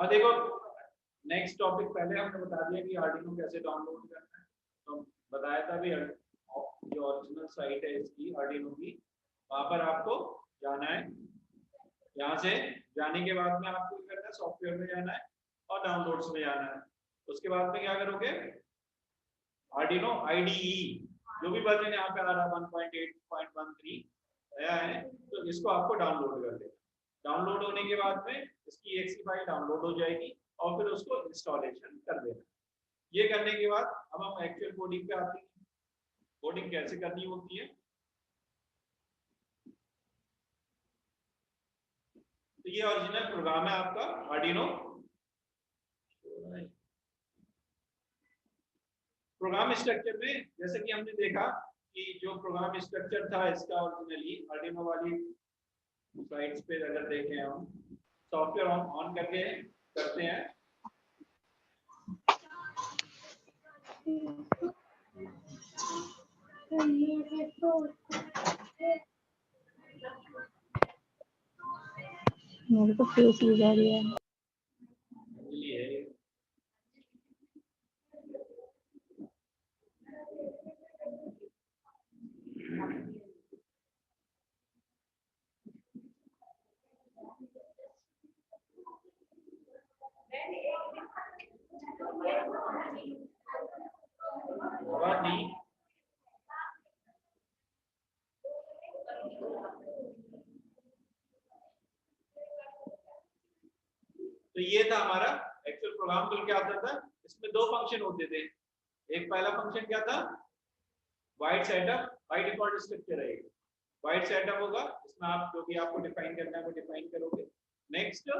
देखो next topic पहले हमने बता दिया कि आर्डिनो कैसे डाउनलोड करना है, तो बताया था भी जो ओरिजिनल साइट है इसकी आर्डिनो की, वहां पर आपको जाना है। यहाँ से जाने के बाद में आपको क्या करना है, सॉफ्टवेयर में जाना है और डाउनलोड्स में जाना है। उसके बाद में क्या करोगे, आर्डिनो IDE जो भी वर्जन यहाँ पे आ रहा है 1.8.13 नया है, तो इसको आपको डाउनलोड कर लेना। डाउनलोड होने के बाद में इसकी exe फाइल डाउनलोड हो जाएगी और फिर उसको इंस्टॉलेशन कर देना। ये करने के बाद अब हम एक्चुअल कोडिंग पे आते हैं। कोडिंग कैसे करनी होती है, तो ये ओरिजिनल प्रोग्राम है आपका आर्डिनो। प्रोग्राम स्ट्रक्चर में जैसे कि हमने देखा कि जो प्रोग्राम स्ट्रक्चर था इसका ओरिजिनली आर्डिनो वाली साइट्स पे अगर देखें हम सॉफ्टवेयर ऑन करके करते हैं, मेरे को फेस यूज आ रही है। आवाज नहीं, तो ये था हमारा एक्चुअल प्रोग्राम। तो क्या आता था, इसमें दो फंक्शन होते थे। एक पहला फंक्शन क्या था, wide setup, by default structure है। वाइड सेटअप होगा, इसमें आप जो भी आपको डिफाइन करना है वो डिफाइन करोगे। नेक्स्ट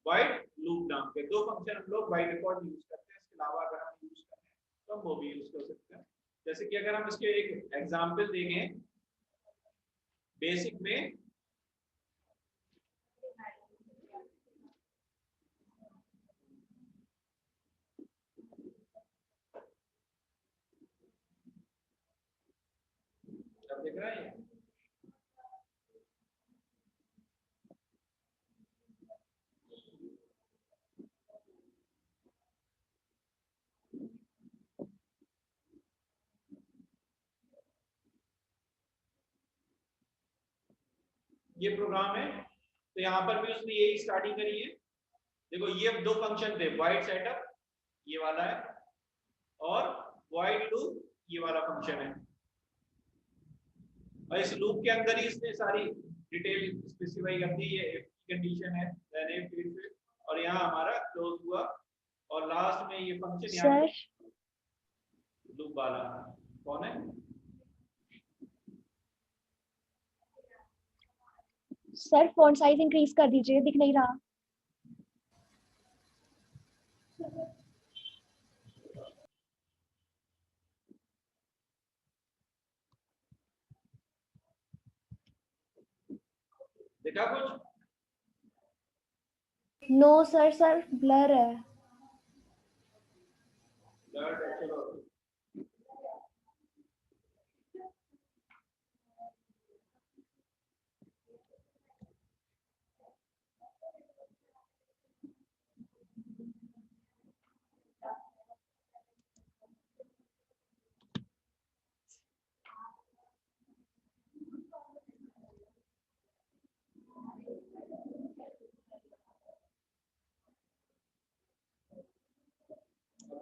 वाइड लूप नाम के दो फंक्शन हम लोग बाय डिफॉल्ट यूज करते हैं। इसके अलावा अगर हम यूज करें तो हम वो भी यूज कर सकते हैं। जैसे कि अगर हम इसके एक एग्जांपल देखें बेसिक में, अब देख रहा है ये प्रोग्राम है। तो यहाँ पर भी उसने यही स्टार्टिंग करी है। देखो ये दो फंक्शन थे, वाइड सेटअप ये वाला है और वाइड लूप ये वाला फंक्शन है। और इस लूप के अंदर ही इसने सारी डिटेल स्पेसिफाई कर दी। ये इफ की कंडीशन है, देन इफ, और यहाँ हमारा क्लोज हुआ और लास्ट में ये फंक्शन यहाँ लूप वाला कौन है, सर फॉन्ट साइज इंक्रीज कर दीजिए, दिख नहीं रहा। देखा कुछ? नो सर ब्लर है। चलो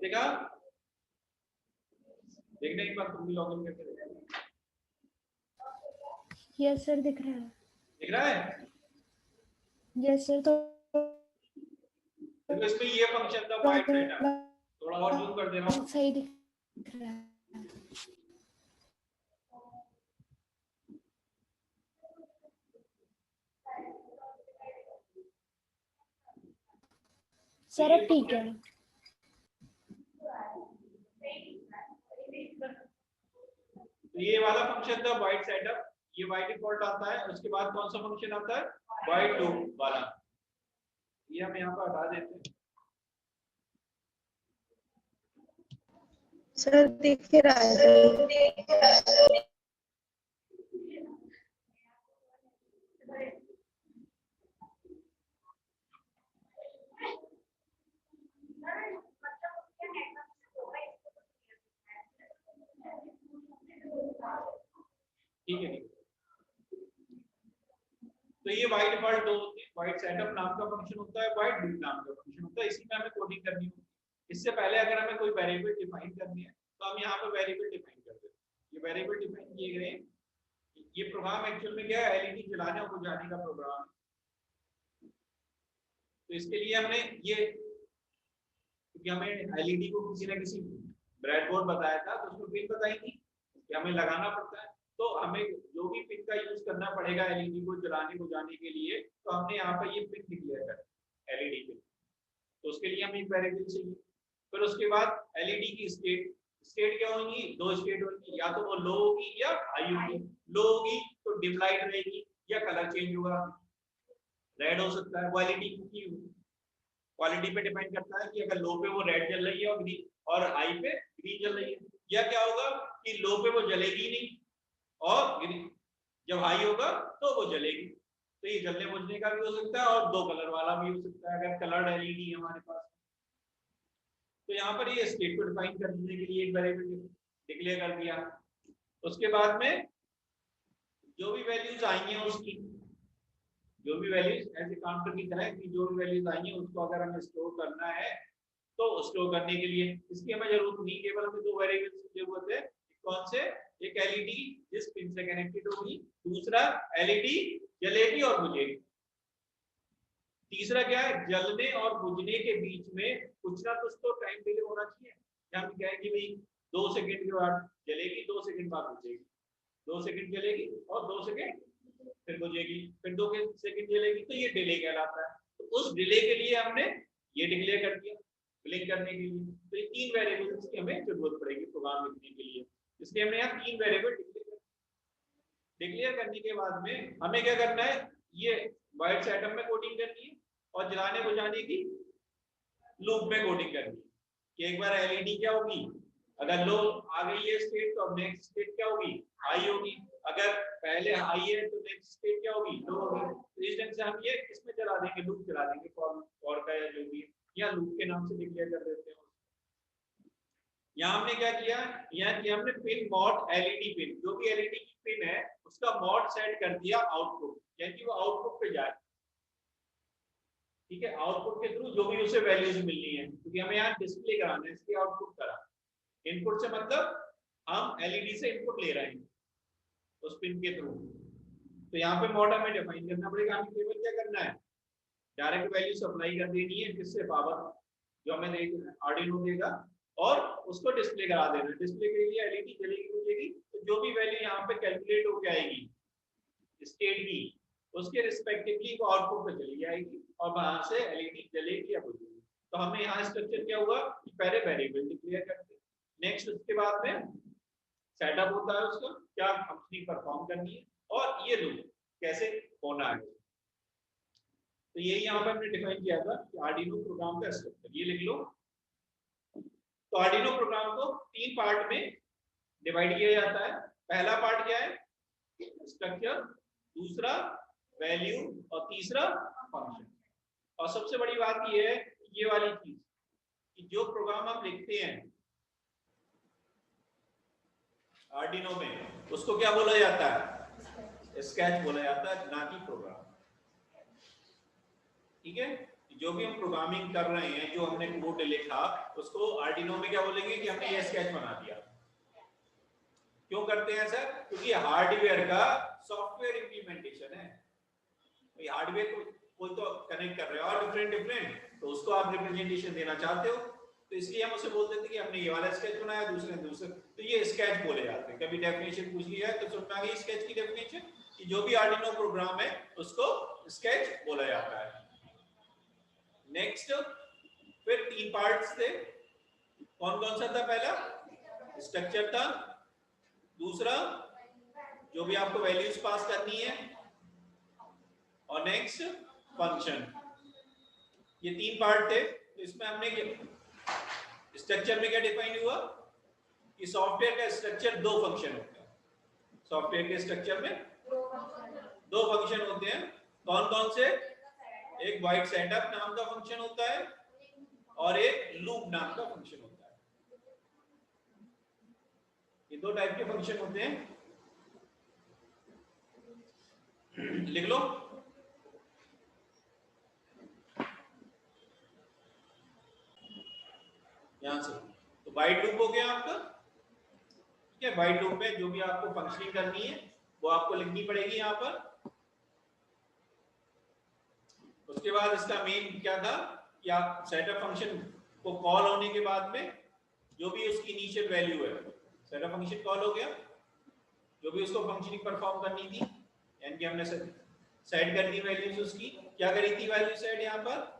देखा, देखने के बाद तुम भी लॉगिन करके देखो। यस सर दिख रहा है। दिख रहा है? Yes sir. तो देखो इसमें ये फंक्शन था वाइड सेटअप, थोड़ा और जूम कर दे रहा हूँ। सही दिख रहा है सर, अब ठीक है। तो ये वाला फंक्शन था वाइड सेटअप, ये बाय डिफॉल्ट आता है। उसके बाद कौन सा फंक्शन आता है, वाइड लूप वाला, ये हम यहाँ पर हटा देते हैं। सर दिख रहा है। ठीक है नहीं। तो ये बाय डिफॉल्ट दो होते हैं, वाइड सेटअप नाम का फंक्शन होता है, वाइड लूप नाम का फंक्शन होता है, इसी में हमें कोडिंग करनी होती है। इससे पहले अगर हमें कोई वेरिएबल डिफाइन करनी है तो हम यहाँ पे वेरिएबल डिफाइन कर देते हैं। ये वेरिएबल डिफाइन किए गए हैं। ये प्रोग्राम एक्चुअल में क्या है, एलईडी जलाने और बुझाने का प्रोग्राम है। तो इसके लिए हमने ये, क्योंकि हमें एलईडी को किसी न किसी ब्रेडबोर्ड बताया था तो उसमें पिन बताई थी कि हमें लगाना पड़ता है, तो हमें जो भी पिन का यूज करना पड़ेगा एलईडी को जलाने बुझाने के लिए, तो हमने यहाँ पर ये पिन डिक्लेयर कर एलईडी पिन। तो उसके लिए हमें एक वेरिएबल चाहिए। फिर उसके बाद एलईडी की स्टेट, स्टेट क्या होगी, दो स्टेट होगी, या तो वो लो होगी या हाई होगी। लो होगी तो डिम लाइट रहेगी या कलर चेंज होगा, रेड हो सकता है। वो एलईडी की क्वालिटी पे डिपेंड करता है कि अगर लो पे वो रेड जल रही है और ग्रीन, और हाई पे ग्रीन जल रही है, या क्या होगा कि लो पे वो जलेगी नहीं और ग्रीन, जब हाई होगा तो वो जलेगी। तो ये जलने बुझने का भी हो सकता है और दो कलर वाला भी हो सकता है अगर कलर्ड एलईडी है हमारे पास। तो यहाँ पर ये स्टेट को डिफाइन करने के लिए एक वेरिएबल डिक्लेयर कर दिया। उसके बाद में जो भी वैल्यूज आएंगी उसकी, जो भी वैल्यूज ऐसे काउंटर की तरह कि जो भी वैल्यूज आएंगी उसको अगर हमें स्टोर करना है तो स्टोर करने के लिए इसकी हमें जरूरत नहीं, केवल हमें दो वेरिएबल्स की जरूरत है। कौन से, एक एलईडी जिस पिन से कनेक्टेड होगी, दूसरा एलईडी जलेगी और बुझेगी। तीसरा क्या है, जलने और बुझने के बीच में कुछ ना कुछ तो टाइम डिले होना चाहिए। हम कहेंगे भाई 2 सेकंड के बाद जलेगी, 2 सेकंड बाद बुझेगी, 2 सेकंड जलेगी और 2 सेकंड फिर बुझेगी, फिर 2 सेकंड जलेगी, तो ये डिले कहलाता है। तो उस डिले के लिए हमने ये डिक्लेयर कर दिया ब्लिंक करने के लिए। तो ये 3 वेरिएबल्स की हमें जरूरत पड़ेगी प्रोग्राम लिखने के लिए, इसलिए हमने यहाँ 3 वेरिएबल डिक्लेयर करने के बाद में हमें क्या करना है, ये वाइड सेटअप में कोडिंग करनी है और जलाने बुझाने की लूप में कोडिंग करनी है। कि एक बार एलईडी क्या होगी, अगर लो आ गई है स्टेट तो अब नेक्स्ट स्टेट क्या होगी, हाई होगी। अगर पहले हाई है तो नेक्स्ट स्टेट क्या होगी, लो होगी। तो इस ढंग से हम ये इसमें चला देंगे, लूप चला देंगे फॉर का या जो भी, या लूप के नाम से डिक्लेयर कर देते हैं। यहाँ हमने क्या किया, यहाँ किया हमने पिन मॉड एलईडी पिन, जो भी एलईडी की पिन है उसका मॉड सेट कर दिया आउटपुट, यानी वो आउटपुट पे जाए। ठीक है, आउटपुट के थ्रू जो भी उसे वैल्यूज मिलनी है, क्योंकि हमें यहाँ डिस्प्ले कराना है, इसलिए आउटपुट करा। इनपुट से मतलब हम एलईडी से इनपुट ले रहे हैं उस पिन के थ्रू। तो यहाँ पे मॉड हमें डिफाइन करना पड़ेगा। हमें केवल क्या करना है, डायरेक्ट वैल्यू सप्लाई कर देनी है, किससे, पावर जो हमें आर्डिनो देगा, और उसको डिस्प्ले करा देना है। डिस्प्ले के लिए एलईडी जलेगी बुझेगी, तो जो भी वैल्यू यहाँ पे कैलकुलेट होकर आएगी स्टेट की, उसके रिस्पेक्टिवली वो आउटपुट पे चली जाएगी और वहां से एलईडी जलेगी या बुझेगी। तो हमें यहाँ स्ट्रक्चर क्या हुआ कि पहले वेरिएबल डिक्लेयर करते, नेक्स्ट उसके बाद में सेटअप होता है उसका क्या फंक्शनिंग परफॉर्म करनी है, और ये लूप कैसे होना है। तो यही यहाँ पे हमने डिफाइन किया था कि आर्डिनो प्रोग्राम का स्ट्रक्चर, ये लिख लो। तो आर्डिनो प्रोग्राम को 3 पार्ट में डिवाइड किया जाता है। पहला पार्ट क्या है, स्ट्रक्चर, दूसरा वैल्यू, और तीसरा फंक्शन। और सबसे बड़ी बात ये है, ये वाली चीज कि जो प्रोग्राम हम लिखते हैं आर्डिनो में, उसको क्या बोला जाता है, स्केच बोला जाता है, ना कि प्रोग्राम। ठीक है, जो भी हम प्रोग्रामिंग कर रहे हैं, जो हमने कोड लिखा, उसको आर्डिनो में क्या बोलेंगे कि हमने ये स्केच बना दिया। क्यों करते हैं सर, क्योंकि हार्डवेयर का सॉफ्टवेयर इंप्लीमेंटेशन है। तो हार्डवेयर को कोई तो कनेक्ट कर रहे हो और डिफरेंट, तो उसको आप रिप्रेजेंटेशन देना चाहते हो, तो इसलिए हम उसे बोल देते हैं कि हमने ये वाला स्केच बनाया, दूसरे। तो ये स्केच बोले जाते हैं। कभी डेफिनेशन पूछ लिया है तो सुनना है स्केच की डेफिनेशन, कि जो भी आर्डिनो प्रोग्राम है उसको स्केच बोला जाता है। नेक्स्ट, फिर 3 पार्ट्स थे। कौन कौन सा था, पहला स्ट्रक्चर था, दूसरा जो भी आपको वैल्यूज पास करनी है, और नेक्स्ट फंक्शन। ये 3 पार्ट थे। तो इसमें हमने स्ट्रक्चर में क्या डिफाइन हुआ कि सॉफ्टवेयर का स्ट्रक्चर 2 फंक्शन होते हैं। सॉफ्टवेयर के स्ट्रक्चर में 2 फंक्शन होते हैं। कौन कौन से, एक वाइड सेटअप नाम का फंक्शन होता है और एक लूप नाम का फंक्शन होता है। ये 2 टाइप के फंक्शन होते हैं। लिख लो। यहां से तो वाइड लूप हो गया आपका, ठीक है। वाइड लूप में जो भी आपको फंक्शनिंग करनी है वो आपको लिखनी पड़ेगी यहाँ पर। उसके बाद इसका मेन क्या था कि आप सेटअप फंक्शन को कॉल होने के बाद में जो भी उसकी इनिशियल वैल्यू है, सेटअप फंक्शन कॉल हो गया, जो भी उसको फंक्शनिंग परफॉर्म करनी थी, यानी कि हमने सेट कर दी वैल्यूज उसकी। क्या करी थी वैल्यू सेट, यहाँ पर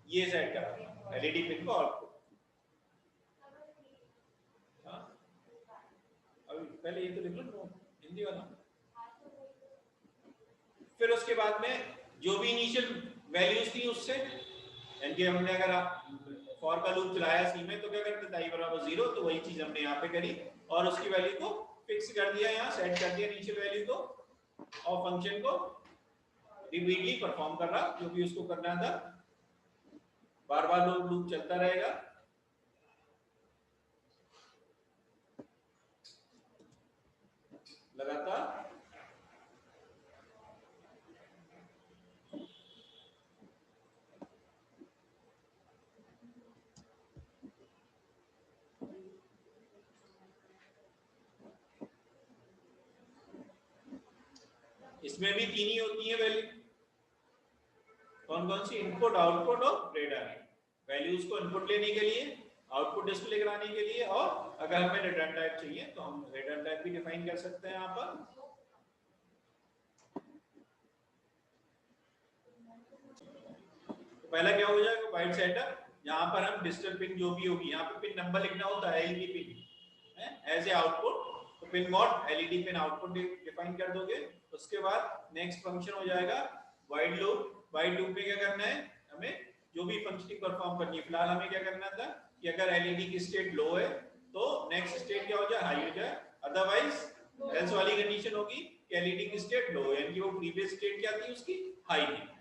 ये सेट करा एलईडी पिन को आउटपुट। अभी पहले ये तो लिख लो हिंदी वाला। फिर उसके बाद में जो भी इनिशियल वैल्यूज थी उससे, यानी कि हमने अगर फॉर का लूप चलाया सी में तो क्या करते थे, i बराबर 0, तो वही चीज हमने यहाँ पे करी और उसकी वैल्यू को फिक्स कर दिया, यहाँ सेट कर दिया इनिशियल वैल्यू को, और फंक्शन को रिपीटली परफॉर्म कर रहा जो भी उसको करना था। बार बार लूप चलता रहेगा। लगातार इसमें भी तीन ही होती है वैल्यू। कौन कौन सी, इनपुट, आउटपुट और रिटर्न। वैल्यूज को इनपुट लेने के लिए, आउटपुट डिस्प्ले कराने के लिए, और अगर हमें रिटर्न टाइप चाहिए तो हम रिटर्न टाइप भी डिफाइन कर सकते हैं यहाँ पर। तो पहला क्या हो जाएगा, वाइड सेटअप। यहाँ पर हम डिजिटल पिन जो भी होगी, यहाँ पे पिन नंबर लिखना होता है, LED pin as a output, तो pin mode LED pin output define कर दोगे। उसके बाद नेक्स्ट फंक्शन हो जाएगा वाइड लूप। वाइड लूप में क्या करना है, हमें जो भी फंक्शनिंग परफॉर्म करनी है, फिलहाल हमें क्या करना था कि अगर एलईडी की स्टेट लो है तो नेक्स्ट स्टेट क्या हो जाए, हाई हो जाए। अदरवाइज एल्स वाली कंडीशन होगी कि एलईडी की स्टेट लो है, यानी कि वो प्रीवियस स्टेट क्या थी उसकी, हाई थी।